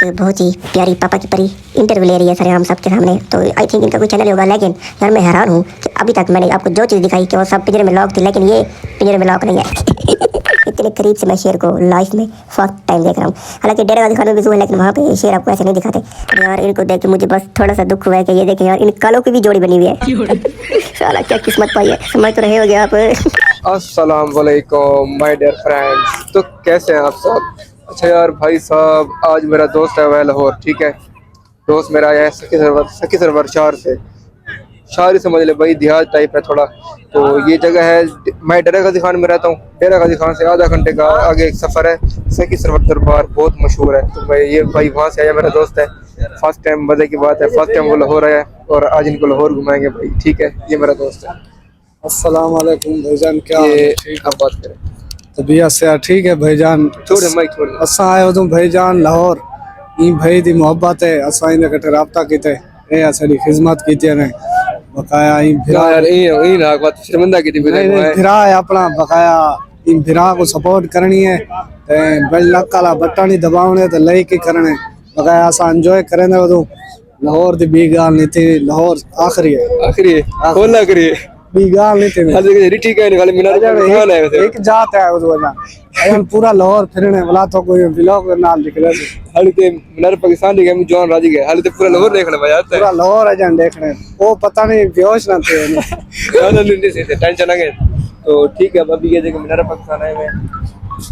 तो बहुत ही प्यारी पापा की परी इंटरव्यू ले रही है सर हम सबके सामने। तो आई थिंक इनका कोई चैनल होगा, लेकिन यार मैं हैरान हूँ कि अभी तक मैंने आपको जो चीज़ दिखाई कि वो सब पिंजरे में लॉक थी, लेकिन ये पिंजरे में लॉक नहीं है। इतने करीब से मैं शेर को लाइफ में फर्स्ट टाइम देख रहा हूँ। हालांकि डेरा दिखाने में भी हुआ है, लेकिन वहाँ पे शेर आपको ऐसे नहीं दिखाते। यार इनको देख के मुझे बस थोड़ा सा दुख हुआ है कि ये देखें यार इन कालों की भी जोड़ी बनी हुई है। साला क्या किस्मत पाई है, समझ तो रहे हो गया आप। अस्सलाम वालेकुम माय डियर फ्रेंड्स। तो कैसे हैं आप सब? अच्छा यार भाई साहब, आज मेरा दोस्त है वह लाहौर, ठीक है। दोस्त मेरा आया है सखी सरवर शहर ही समझ ले भाई, देहात टाइप है थोड़ा। तो ये जगह है, मैं डेरा गाजी खान में रहता हूँ। डेरा गाजी खान से आधा घंटे का आगे एक सफ़र है। सखी सरवर दरबार बहुत मशहूर है। तो मैं ये भाई वहाँ से आया, मेरा दोस्त है। फर्स्ट टाइम मज़े की बात है, फर्स्ट टाइम वो लाहौर आया और आज इनको लाहौर घुमाएंगे भाई, ठीक है। ये मेरा दोस्त है। अस्सलाम वालेकुम भाईजान, क्या ये ठीक आप बात करें तबीयत से ठीक है भाईजान? छोड़े माइक छोड़े। असा आयो तुम भाईजान लाहौर, ई भाई दी मोहब्बत है। असा इन कटे राब्ता कीते ए असली खिदमत कीती ने बकाया ई भिरा यार ई ना बात शर्मिंदा की थी नहीं भिरा है अपना बकाया। इन भिरा को सपोर्ट करनी है ते बल लकाला बटन ही दबावने ते लई के करने बकाया असा एंजॉय करेंगे। वो लाहौर दी बी गाल नहीं थी, लाहौर आखिरी है खोलना करिए बी गाल नहीं थी। हाल देखिए ठीक है, निकाले मीनार खान है वैसे एक जात है उस वजह अयन पूरा लाहौर फिरने वाला तो कोई ब्लॉग नाल दिख रहा है। हाल ते मीनार पाकिस्तान दिखे हम जवान राजी गए, हाल ते पूरा लाहौर देखने में जाता है। पूरा लाहौर अजन देखने वो पता नहीं बेहोश ना थे नहीं से टेंशन ना गए। तो ठीक है, अब अभी ये देखो मीनार पाकिस्तान आए हुए हैं।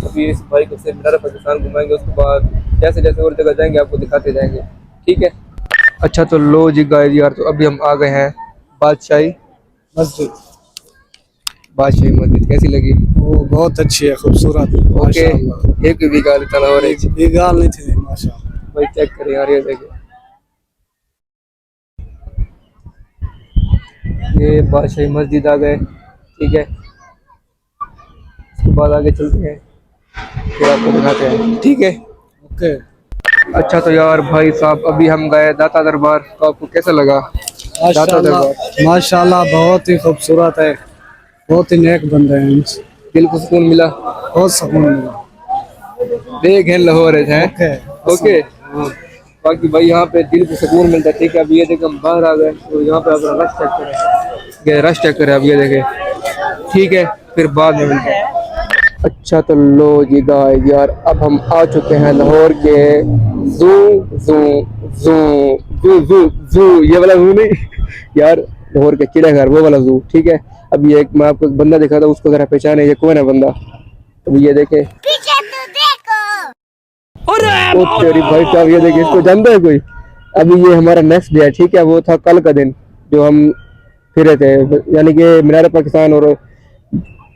अभी इस भाई को से मीनार पाकिस्तान घुमाएंगे, उसके बाद जैसे जैसे और जगह जाएंगे आपको दिखाते जाएंगे, ठीक है। अच्छा तो लो जी गाइस यार, तो अभी हम आ गए हैं बादशाही मस्जिद। बादशाही मस्जिद कैसी लगी? वो बहुत अच्छी है, खूबसूरत ओके, एक भी गाली चला हो रही ये गाल नहीं थी माशाल्लाह। भाई। चेक करें यार, ये देखिए ये बादशाही मस्जिद आ गए, ठीक है। उसके बाद आगे चलते हैं, फिर आपको दिखाते हैं, ठीक है। ओके अच्छा तो यार भाई साहब, अभी हम गए दाता दरबार, तो आपको कैसा लगा दाता दरबार? माशाल्लाह बहुत ही खूबसूरत है, बहुत ही नेक बंदे हैं, दिल को सुकून मिला, बहुत सुकून मिला। देख है लाहौर है। ओके ओके बाकी भाई यहाँ पे दिल को सुकून मिलता है, ठीक है। अब ये देखें हम बाहर आ गए, तो यहाँ पे अपना रश चेक करें, रश चेक करें अब ये देखें, ठीक है। फिर बाद में मिलते हैं। अच्छा तो लो जी गाइस यार, अब हम आ चुके हैं लाहौर के जू जू जू जू जू जू ये वाला जू नहीं यार, लाहौर के चिड़ियाघर वो वाला जू, ठीक है। अब ये मैं आपको एक बंदा दिखा था, उसको जरा पहचाने ये कौन है बंदा? अब ये देखे तेरी भाई साहब, ये देखिए इसको जानता है कोई? अभी ये हमारा नेक्स्ट डे है, ठीक है। वो था कल का दिन जो हम फिरे थे, यानी कि मीनार पाकिस्तान और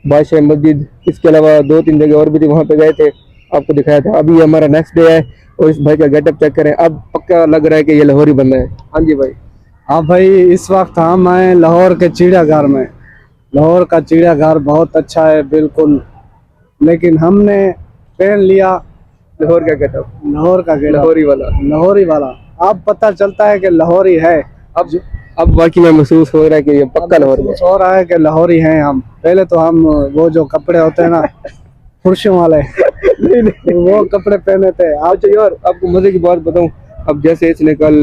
बादशाह मस्जिद, इसके अलावा 2-3 जगह और भी थी, वहाँ पे गए थे, आपको दिखाया था। अभी हमारा नेक्स्ट डे है और इस भाई का गेटअप चेक करें, अब पक्का लग रहा है कि ये लाहौरी बंदा है। हाँ जी भाई। हाँ भाई, इस वक्त हम आए लाहौर के चिड़ियाघर में। लाहौर का चिड़ियाघर बहुत अच्छा है बिल्कुल, लेकिन हमने पहन लिया लाहौर का गेटअप, लाहौर का गेटअप, लाहौरी वाला। अब पता चलता है कि लाहौरी है। अब बाकी में महसूस हो रहा है कि ये पक्का लाहौर है। हो रहा है कि लाहौरी हैं हम। पहले तो हम वो जो कपड़े होते हैं ना फुर्शों वाले वो कपड़े पहने थे। अच्छा यार, आपको मजे की बात बताऊं, अब जैसे इसने कल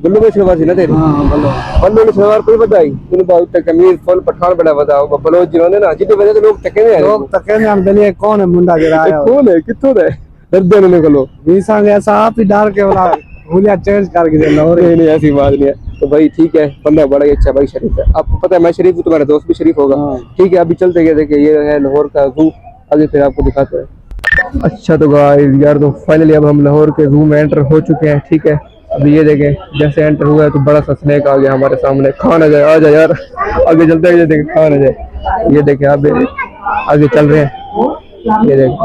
बल्लू में शलवार सी ना थे, बल्लू में शलवार कोई बताई उन्होंने बहुत तक कमीज फुल पठान बड़ा बताओ बलोच जिन्होंने ना, जितनी वजह से लोग तके में हम दलिए कौन है मुंडा गिरा आया, कौन है कित्थों है दर्द ने कलो वीसा ऐसा आप ही डाल के वाला हुलिया चेंज करके दे लाहौर। नहीं ऐसी बात नहीं है। तो भाई ठीक है, बंदा बड़ा ही अच्छा भाई, शरीफ है। आपको पता है मैं शरीफ हूँ, तुम्हारा दोस्त भी शरीफ होगा, ठीक है। अभी चलते गए, देखिए ये है लाहौर का जू, आगे फिर आपको दिखाते हैं। अच्छा तो गाइस यार, तो फाइनली अब हम लाहौर के जू में एंटर हो चुके हैं, ठीक है। अभी ये देखें जैसे एंटर हुआ है तो बड़ा सा स्नेक आ गया हमारे सामने। खान आ जाए, आ जाए यार, आगे चलते हैं, ये देखें खान आ जाए। ये देखें आप आगे चल रहे हैं, ये देखें।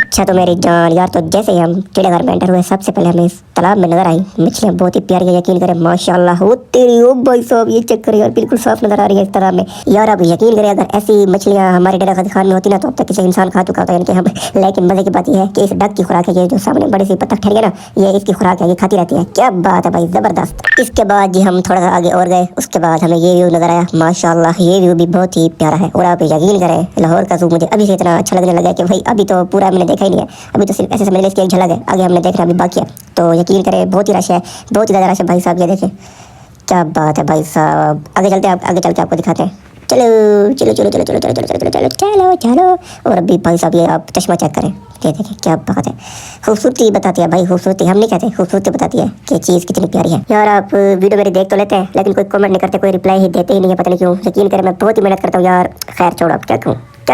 अच्छा तो मेरी जान यार, तो जैसे ही हम चिड़ियाघर में एंटर हुए सबसे पहले हमें इस तालाब में नजर आई मछलियां बहुत ही प्यारी है, यकीन करें माशाल्लाह। हो तेरी ओ भाई साहब, ये चेक करें यार, बिल्कुल साफ नजर आ रही है इस तालाब में यार। आप यकीन करें अगर ऐसी मछलियां हमारे डेरा गाजी खान में होती ना तो अब तक किसी इंसान खा चुका होता है इनके हम। लेकिन मजे की बात यह है कि इस डक की खुराक है, ये जो सामने बड़ी सी पत्थर ठहरी है ना, ये इसकी खुराक है, ये खाती रहती है। क्या बात है भाई, जबरदस्त। इसके बाद जी हम थोड़ा सा आगे और गए, उसके बाद हमें ये व्यू नजर आया माशाल्लाह। ये व्यू भी बहुत ही प्यारा है और आप यकीन करें लाहौर का ज़ू मुझे अभी से इतना अच्छा लगने लगा कि भाई अभी तो पूरा मैंने देखा ही नहीं है, अभी तो सिर्फ ऐसे समझ लीजिए इसकी एक झलक है, आगे हमने देखना अभी बाकी है। तो यकीन करें बहुत ही रश है, बहुत ही ज़्यादा रश है भाई साहब। ये देखें क्या बात है भाई साहब। आगे चलते हैं, आगे चल के आपको दिखाते हैं। चलो चलो चलो चलो चलो चलो चलो चलो चलो चलो चलो। और अभी भाई साहब ये आप चश्मा चेक करें, ये देखिए क्या बात है। खूबसूरती बताती है भाई, खूबसूरती हम नहीं कहते, खूबसूरती बताती है कि चीज़ कितनी प्यारी है यार। आप वीडियो मेरी देख तो लेते हैं लेकिन कोई कमेंट नहीं करते, कोई रिप्लाई ही देते ही नहीं है, पता नहीं क्यों। यकीन करें मैं बहुत ही मेहनत करता हूँ यार। खैर छोड़ो, अब क्या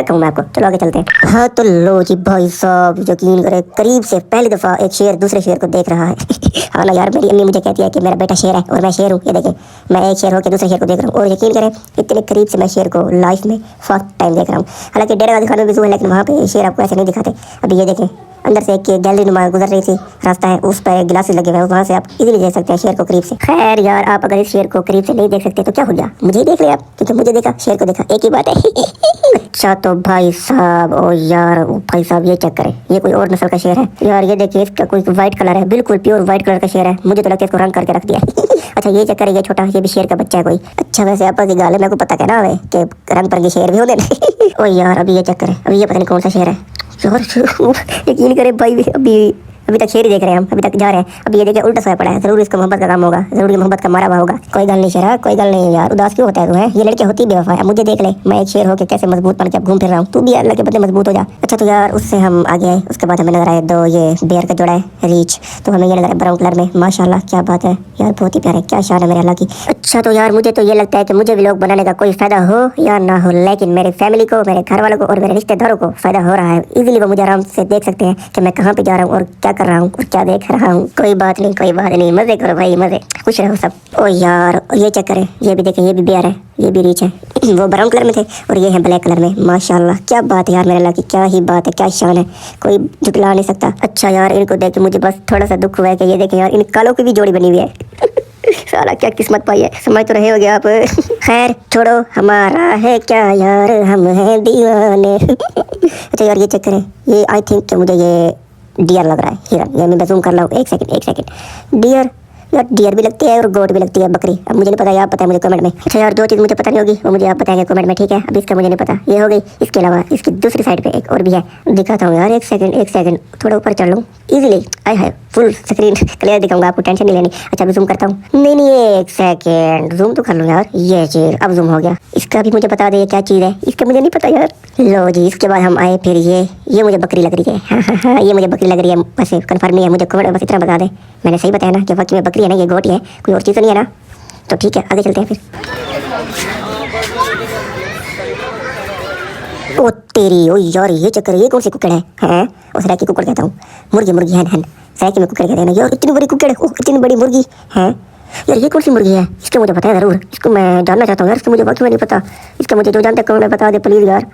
कहूँ मैं आपको, चलो आगे चलते हैं। हाँ तो लो जी भाई साहब, यकीन करें करीब से पहली दफ़ा एक शेर दूसरे शेर को देख रहा है। हाँ ना यार, मेरी अम्मी मुझे कहती है कि मेरा बेटा शेर है और मैं शेर हूँ। ये देखें मैं एक शेर होकर दूसरे शेर को देख रहा हूँ और यकीन करें इतने करीब से मैं शेर को लाइफ में फर्स्ट टाइम देख रहा हूँ। हालांकि डेरा गाजी खान में भी ज़ू है लेकिन वहाँ पे शेर आपको ऐसे नहीं दिखाते। अभी ये देखें अंदर से एक गैलरी नुमा गुजर रही थी, रास्ता है उस पर गिलासेस लगे हुए हैं, वहाँ से आप इजीली देख सकते हैं शेर को करीब से। खैर यार, आप अगर इस शेर को करीब से नहीं देख सकते तो क्या हो गया, मुझे ही देख लिया आप, क्योंकि मुझे देखा शेर को देखा, एक ही बात है। अच्छा तो भाई साहब, ओ यार भाई साहब ये चेक करें, ये कोई और नस्ल का शेर है यार। ये देखिए इसका कोई वाइट कलर है, बिल्कुल प्योर वाइट कलर का शेर है। मुझे तो लगता है इसको रंग करके रख दिया। अच्छा ये चेक करें, ये छोटा, ये भी शेर का बच्चा है कोई। अच्छा वैसे आपस की गाले मेरे को पता कहना है कि रंग पर शेर भी होते हैं। ओ यार अभी ये चेक करें, अभी ये पता नहीं कौन सा शेर है यार। यकीन करें भाई अभी तक शेर ही देख रहे हैं हम, अभी तक जा रहे हैं। अभी ये देखिए उल्टा सोया पड़ा है, जरूर इसको मोहब्बत का काम होगा, जरूर ये मोहब्बत का मारा हुआ होगा। कोई गल नहीं शेरा, कोई गल नहीं यार, उदास क्यों होता है तू है, ये लड़की होती बेवफा है। मुझे देख ले, मैं एक शेर होकर कैसे मजबूत बन के अब घूम फिर रहा हूँ, तू भी अल्लाह के बदले मजबूत हो जा। अच्छा तो यार उससे हम आगे आए, उसके बाद हमें नजर आए दो ये बेयर का जोड़ा है रीच, तो हमें ये नजर आया ब्राउन कलर में माशाल्लाह। क्या बात है यार, बहुत ही प्यारे, क्या शान है मेरे अल्लाह की। अच्छा तो यार मुझे तो ये लगता है कि मुझे व्लॉग बनाने का कोई फायदा हो या ना हो, लेकिन मेरी फैमिली को, मेरे घर वालों को और मेरे रिश्तेदारों को फायदा हो रहा है। इजीली वो मुझे आराम से देख सकते हैं कि मैं कहाँ पे जा रहा हूँ और क्या कर रहा हूँ और क्या देख रहा हूँ। कोई बात नहीं, कोई बात नहीं, मजे करो भाई, मजे, खुश रहो सब। ओ यार ये चेक करें, ये भी देखें, ये भी बेयर है, ये भी रीच है। वो ब्राउन कलर में थे और ये है ब्लैक कलर में माशाल्लाह। क्या बात है यार मेरे अल्लाह की, क्या ही बात है, क्या शान है, कोई झुटला नहीं सकता। अच्छा यार इनको देख के मुझे बस थोड़ा सा दुख हुआ है कि ये देखें यार इन कालों की भी जोड़ी बनी हुई है। साला क्या किस्मत पाई है, समझ तो रहे होगे आप। खैर छोड़ो, हमारा है क्या यार, हम हैं दीवाने। अच्छा यार ये चेक करें, ये आई थिंक कि मुझे ये डियर लग रहा है, हिरन। ये मैं जूम कर रहा हूँ, एक सेकंड। डियर यार, डियर भी लगती है और गोट भी लगती है, बकरी। अब मुझे नहीं पता, आप पता है मुझे कमेंट में। अच्छा यार जो चीज़ मुझे पता नहीं होगी वो मुझे आप बताएंगे कमेंट में, ठीक है। अब इसका मुझे नहीं पता, ये हो गई। इसके अलावा इसकी दूसरी साइड पे एक और भी है, दिखाता हूँ यार, एक सेकंड, थोड़ा ऊपर चढ़ लूँ इजीली। आई है फुल स्क्रीन क्लियर दिखाऊंगा आपको, टेंशन नहीं लेनी। अच्छा अभी जूम करता हूँ, नहीं एक सेकंड, जूम तो कर लूँ यार। ये चीज़ अब जूम हो गया। इसका भी मुझे बता दे क्या चीज़ है, इसका मुझे नहीं पता यार। लो जी, इसके बाद हम आए फिर ये मुझे बकरी लग रही है। हाँ, ये मुझे बकरी लग रही है, वैसे कन्फर्म नहीं है, मुझे कमेंट में बस इतना बता दे, मैंने सही बताया ना कि वाकई में बकरी है ना, ये गोट है, कोई और चीज़ तो नहीं है ना। तो ठीक है आगे चलते हैं फिर। ओ तेरी, ओ यार ये चक्कर, ये कौन सी कुकड़ है? हैं और सराकी कुकड़ कहता हूँ, मुर्गी हैन सराकी में कुकड़ कहते हैं ना यार। इतनी बड़ी कुकड़, ओह इतनी बड़ी मुर्गी है यार। ये कौन सी मुर्गी है, इसका मुझे पता है ज़रूर, इसको मैं जानना चाहता हूँ यार, इसको मुझे वाकई में नहीं पता। इसका मुझे जो जानते हैं कमेंट में बता दे प्लीज़ यार,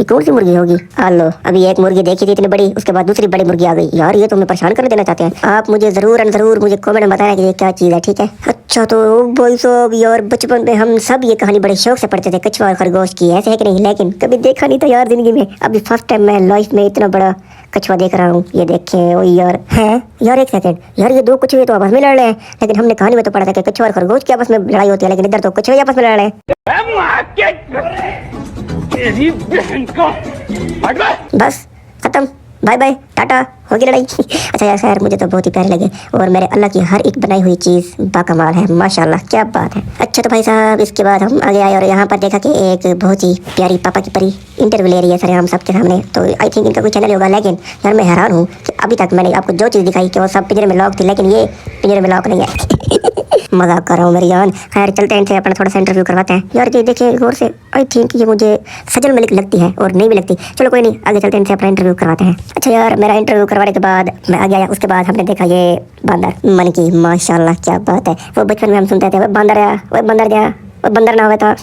ये कौन सी मुर्गी होगी। आलो अभी एक मुर्गी देखी थी इतनी बड़ी, उसके बाद दूसरी बड़ी मुर्गी आ गई यार। ये तो हमें परेशान कर देना चाहते हैं आप, मुझे ज़रूर मुझे कमेंट में बताना कि ये क्या चीज़ है, ठीक है। अच्छा तो भाई साहब यार बचपन में हम सब ये कहानी बड़े शौक से पढ़ते थे, कछुआ और खरगोश की, ऐसे है कि नहीं, लेकिन कभी देखा नहीं था यार ज़िंदगी में। अभी फर्स्ट टाइम मैं लाइफ में इतना बड़ा कछुआ देख रहा हूँ। ये देखें ओ यार, है यार एक सेकंड यार, ये दो कछुए तो आपस में लड़ रहे हैं, लेकिन हमने कहानी में तो पढ़ा था कि कछुआ और खरगोश की आपस में लड़ाई होती है, लेकिन इधर तो कछुए आपस में लड़ रहे हैं। बस खत्म, बाय बाय टाटा, होगी लड़ाई। अच्छा यार खैर मुझे तो बहुत ही प्यारे लगे और मेरे अल्लाह की हर एक बनाई हुई चीज़ बाकमाल है माशाल्लाह, क्या बात है। अच्छा तो भाई साहब इसके बाद हम आगे आए और यहाँ पर देखा कि एक बहुत ही प्यारी पापा की परी इंटरव्यू ले रही है सर हम सबके सामने। तो आई थिंक इनका कोई चैनल होगा, लेकिन यार मैं हैरान हूँ कि अभी तक मैंने आपको जो चीज़ दिखाई कि वो सब पिंजरे में लॉक थी, लेकिन ये पिंजरे में लॉक नहीं है। मजाक कर रहा हूँ मेरी जान। खैर चलते हैं इनसे अपना थोड़ा सा इंटरव्यू करवाते हैं यार। ये देखिए गौर से, आई थिंक ये मुझे सजल मलिक लगती है और नहीं भी लगती। चलो कोई नहीं, आगे चलते हैं इनसे अपना इंटरव्यू करवाते हैं। अच्छा यार मेरा इंटरव्यू करवाने के बाद मैं आगे आया, उसके बाद हमने देखा ये बंदर मन की, माशाल्लाह क्या बात है। वो बचपन में हम सुनते थे वो बंदर आया, वो बंदर गया, और बंदर ना हुआ था।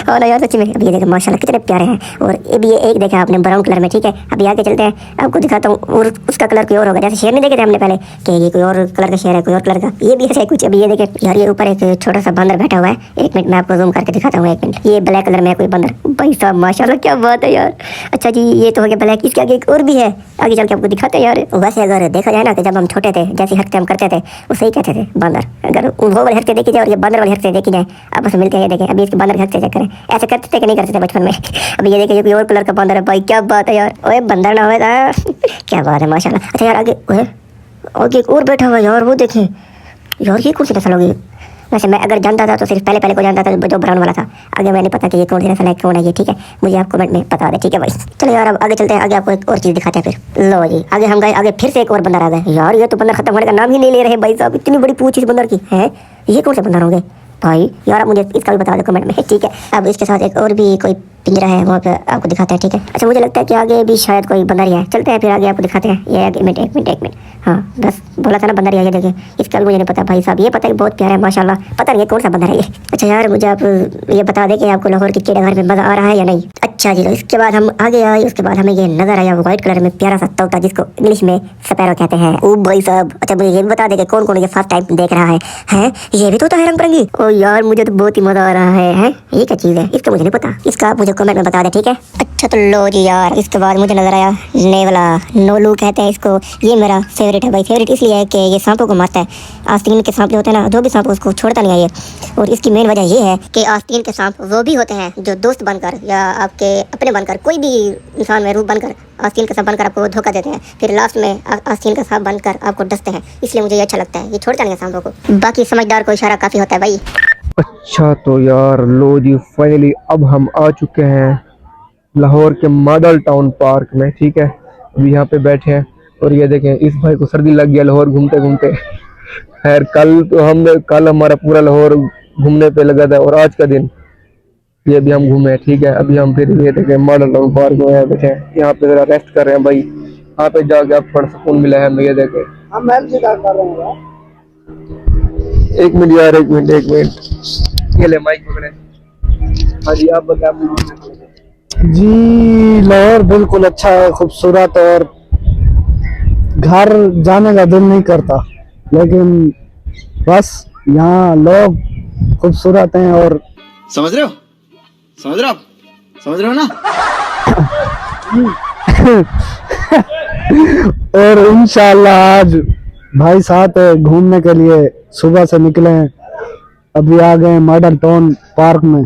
और ना यार सच्ची में। अब ये देखे माशाल्लाह कितने प्यारे हैं। और ये एक देखा आपने ब्राउन कलर में, ठीक है। अभी आगे चलते हैं, आपको दिखाता हूँ। और उसका कलर कोई और होगा, जैसे शेर नहीं देखे थे हमने पहले कि ये कोई और कलर का शेर है, कोई और कलर का, ये भी ऐसा है कुछ। अभी ये देखे यार, ये ऊपर एक छोटा सा बंदर बैठा हुआ है। एक मिनट मैं आपको जूम करके दिखाता हूँ, एक मिनट। ये ब्लैक कलर में है कोई बंदर। भाई साहब माशाल्लाह क्या बात है यार। अच्छा जी, ये तो हो गया ब्लैक। इसके आगे एक और भी है, आगे चल के आपको दिखाते हैं यार। वैसे अगर देखा जाए ना कि जब हम छोटे थे, जैसी हरकतें हम करते थे वो सही कहते थे बंदर। अगर वो वाली हरकतें देखी जाए और ये बंदर वाली हरकतें देखी जाए, आपस में मिलते हैं। ये देखें अभी इसके बंदर की हरकतें चेक करें, ऐसे करते थे कि नहीं करते थे बचपन में। अभी ये देखिए कोई और कलर का बंदर है। भाई क्या बात है यार। ओए बंदर ना हुआ था। क्या बात है माशाल्लाह। अच्छा यार आगे ओए आगे एक और बैठा हुआ है यार, वो देखें यार, ये कौन सी नस्ल होगी। वैसे मैं अगर जानता था तो सिर्फ पहले को जानता था जो ब्राउन वाला था। आगे मैंने पता कि ये कौन सी नस्ल है, कौन है ये, ठीक है। मुझे आप कमेंट में बता दें, ठीक है भाई। चलो यार अब आगे चलते हैं, आगे आपको एक और चीज़ दिखाते हैं फिर। लो जी आगे हम गए, आगे फिर से एक और बंदर आ गए यार। ये तो बंदर खत्म होने का नाम ही नहीं ले रहे भाई साहब। इतनी बड़ी पूंछ इस बंदर की है। ये कौन से बंदर होंगे भाई यार, आप मुझे इसका भी बता दो कमेंट में, ठीक है। अब इसके साथ एक और भी कोई पिंजरा है, वहाँ पे आपको दिखाते हैं, ठीक है। अच्छा मुझे लगता है कि आगे भी शायद कोई बंदर ही है। चलते हैं फिर आगे आपको दिखाते हैं। ये एक मिनट। हाँ बस बोला था ना बंदर ही है, ये देखिए। इसका भी मुझे नहीं पता भाई साहब। ये पता है बहुत प्यारा है माशाल्लाह, पता नहीं है कौन सा बंदर है ये। अच्छा यार मुझे आप ये बता दें कि आपको लाहौर के चिड़ियाघर में मज़ा आ रहा है या नहीं। अच्छा जी, इसके बाद हम आगे आए, उसके बाद हमें ये नजर आया व्हाइट कलर में प्यारा सा तोता, जिसको इंग्लिश में स्पैरो कहते हैं। ओ भाई साहब। अच्छा मुझे ये भी बता दें कि कौन कौन ये फर्स्ट टाइम देख रहा है। हैं ये भी तोता है रंग बिरंगी। ओ यार मुझे तो बहुत ही मजा आ रहा है। ये क्या चीज़ है, इसका मुझे नहीं पता। इसका आप मुझे कमेंट में बता दें, ठीक है। अच्छा तो लो जी यार, इसके बाद मुझे नजर आया नेवला, नोलू कहते हैं इसको। ये मेरा फेवरेट है भाई। फेवरेट इसलिए है कि ये सांपों को मारता है। आस्तीन के सांप जो होते हैं ना, जो भी सांप उसको छोड़ता नहीं है ये। और इसकी मेन वजह ये है कि आस्तीन के सांप वो भी होते हैं जो दोस्त बनकर या आपके अपने बनकर, कोई भी इंसान में रूप बनकर आस्तीन का सांप बनकर आपको धोखा देते हैं, फिर लास्ट में आस्तीन का सांप बनकर आपको डसते हैं। इसलिए मुझे ये अच्छा लगता है, ये छोड़ता नहीं है सांपों को। बाकी समझदार को इशारा काफ़ी होता है भाई। अच्छा तो यार लो जी, फाइनली अब हम आ चुके हैं लाहौर के मॉडल टाउन पार्क में, ठीक है। अभी यहाँ पे बैठे हैं और ये देखें इस भाई को सर्दी लग गया लाहौर घूमते घूमते। खैर कल हमारा पूरा लाहौर घूमने पे लगा था और आज का दिन ये भी हम घूमे, ठीक है। अभी हम फिर ये देखें मॉडल टाउन पार्क में बैठे हैं, यहाँ पे जरा रेस्ट कर रहे हैं भाई। यहाँ पे जाके आप थोड़ा सुकून मिला है हमें। ये देखें हम हेल्प कर रहे हैं। एक मिनट यार, एक मिनट। ये ले माइक पकड़े। हाँ जी आप बताएं। जी लाहौर बिल्कुल अच्छा है, खूबसूरत, और घर जाने का दिल नहीं करता, लेकिन बस यहाँ लोग खूबसूरत हैं। और समझ रहे हो आप समझ रहे हो ना। और इंशाल्लाह आज भाई साथ घूमने के लिए सुबह से निकले हैं, अभी आ गए मॉडल टाउन पार्क में।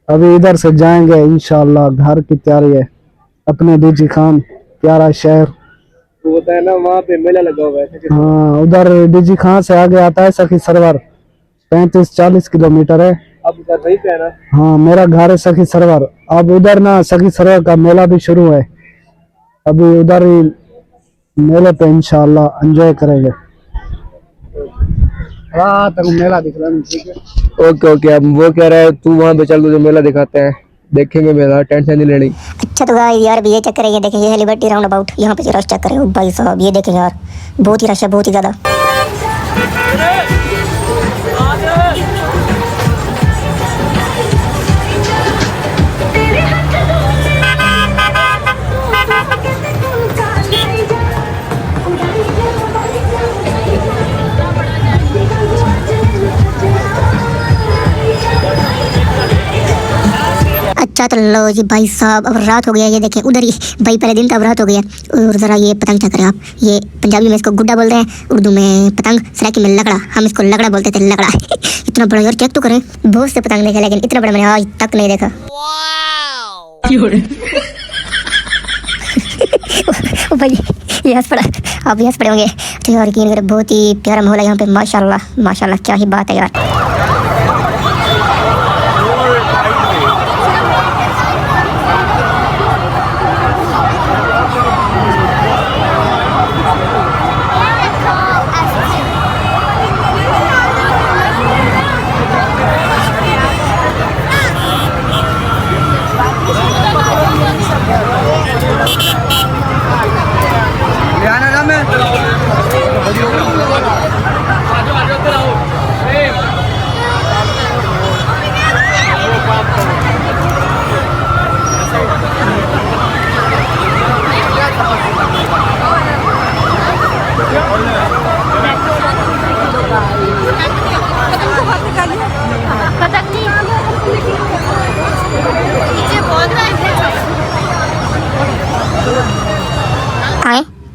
अभी इधर से जाएंगे इंशाल्लाह, घर की तैयारी है। अपने डीजी खान प्यारा शहर, वो होता है ना वहाँ पे मेला लगा हुआ है। हाँ उधर डीजी खान से आगे आता है सखी सरवर, 35-40 किलोमीटर है। अब उधर वहीं पे है ना। हाँ मेरा घर है सखी सरवर। अब उधर ना सखी सरवर का मेला भी शुरू है, अभी उधर ही मेले पे इंशाल्लाह एंजॉय करेंगे। हाँ तक मेला दिख रहा है, ठीक है। ओके अब वो कह रहा है तू वहाँ पे चल, तुझे मेला दिखाते हैं, देखेंगे मेला, टेंशन नहीं लेनी। अच्छा तो गाइस यार भी ये चेक करें, ये देखें ये है लिबर्टी राउंड अबाउट। यहाँ पे रश चेक करें। ओ भाई साहब ये देखें यार, बहुत ही रश है, बहुत ही ज़्यादा। अच्छा तो लो जी भाई साहब, अब रात हो गया। ये देखें उधर ही भाई, पहले दिन था अब रात हो गया। और ज़रा ये पतंग चेक करें आप। ये पंजाबी में इसको गुड्डा बोलते हैं, उर्दू में पतंग, सराइकी में लगड़ा। हम इसको लगड़ा बोलते थे, लगड़ा। इतना बड़ा यार, चेक तो करें। बहुत से पतंग देखे लेकिन इतना बड़ा मैंने आज तक नहीं देखा। ओ भाई ये हंस पड़ा, आप भी हंस पड़े होंगे। तो यार यकीन करें बहुत ही प्यारा माहौल है यहाँ पे, माशाल्लाह माशाल्लाह, क्या ही बात है यार।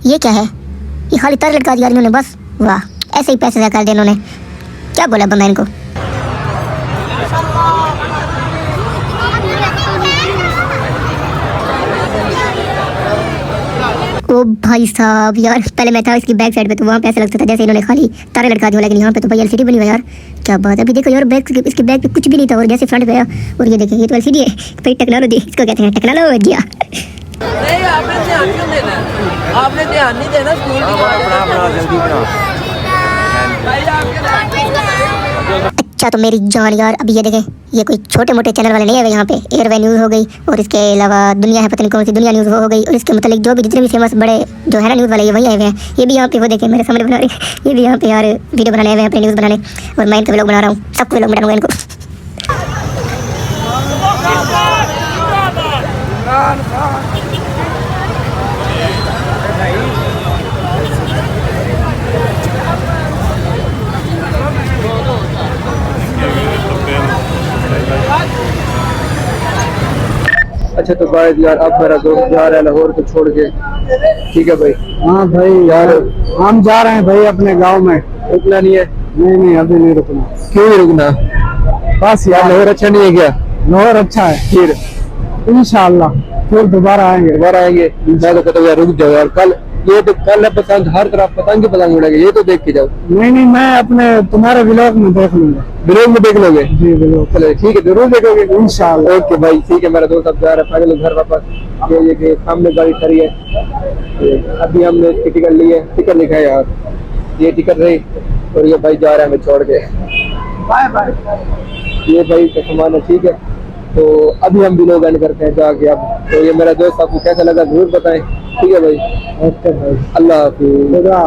ये क्या है? ये खाली तर लटका दिया इन्होंने बस। वाह, ऐसे ही पैसे कर दिए इन्होंने। क्या बोला बंदा इनको? ओ भाई साहब यार, पहले मैं था इसकी बैक साइड पे तो वहाँ पे ऐसा लगता था जैसे इन्होंने खाली तारे लटका दिया, लेकिन यहाँ पे तो भाई एलसीडी बनी हुई है यार। क्या बात है। अभी देखो यार, बैक इसके बैक पे कुछ भी नहीं था और जैसे फ्रंट पे आया और ये देखिए, ये तो एलसीडी है भाई। टेक्नोलॉजी इसको कहते हैं, टेक्नोलॉजी। नहीं, आपने ध्यान क्यों देना? आपने ध्यान नहीं देना स्कूल अच्छा तो मेरी जान यार, अभी ये देखें, ये कोई छोटे मोटे चैनल वाले नहीं है यहाँ पे। एयरवे न्यूज़ हो गई और इसके अलावा दुनिया है, पता नहीं कौन सी दुनिया न्यूज़ वो हो गई, और इसके मतलब जो भी जितने भी फेमस बड़े जो है ना न्यूज़ वाले, ये वही आए हुए हैं। ये भी यहाँ पे वो देखें मेरे सामने बना रहे हैं, ये भी यहाँ पे यार वीडियो बनाने आए हुए हैं अपने न्यूज़ बनाने, और मैं इनके व्लॉग बना रहा हूँ। सबको व्लॉग बनाऊंगा इनको। अच्छा तो गाइस यार, अब मेरा दोस्त जा रहा है लाहौर को छोड़ के, ठीक है भाई? हाँ भाई यार, हम जा रहे हैं भाई अपने गांव में। रुकना नहीं है? नहीं नहीं, अभी नहीं रुकना। क्यों नहीं रुकना? बस यार, लाहौर अच्छा नहीं है क्या? लाहौर अच्छा है, फिर इंशाल्लाह फिर दोबारा आएंगे। दोबारा आएंगे? मैं तो कहता हूँ यार रुक जाओ यार, कल ये तो कल है पतंग, हर तरफ पतंग ही पतंग उड़ेगी, ये तो देख के जाओ। नहीं नहीं, मैं अपने तुम्हारे व्लॉग में देख लूंगा। ब्लॉग में देख लोगे? जी व्लॉग। चलो ठीक है, जरूर देखोगे इंशाल्लाह। ओके भाई, ठीक है। मेरा दोस्त अब जा रहा है फाइनल घर वापस। ये कि सामने गाड़ी खड़ी है, ये अभी हमने इसकी टिकट ली है, टिकट लिखा है यार, ये टिकट रही, और ये भाई जा रहा है हमें छोड़ के। Bye bye. ये भाई का सामान है, ठीक है। तो अभी हम भी लोग एंड करते हैं जाके अब। तो ये मेरा दोस्त आपको कैसा लगा जरूर बताएं, ठीक है भाई? ओके भाई, अल्लाह हाफिज़। खुदा।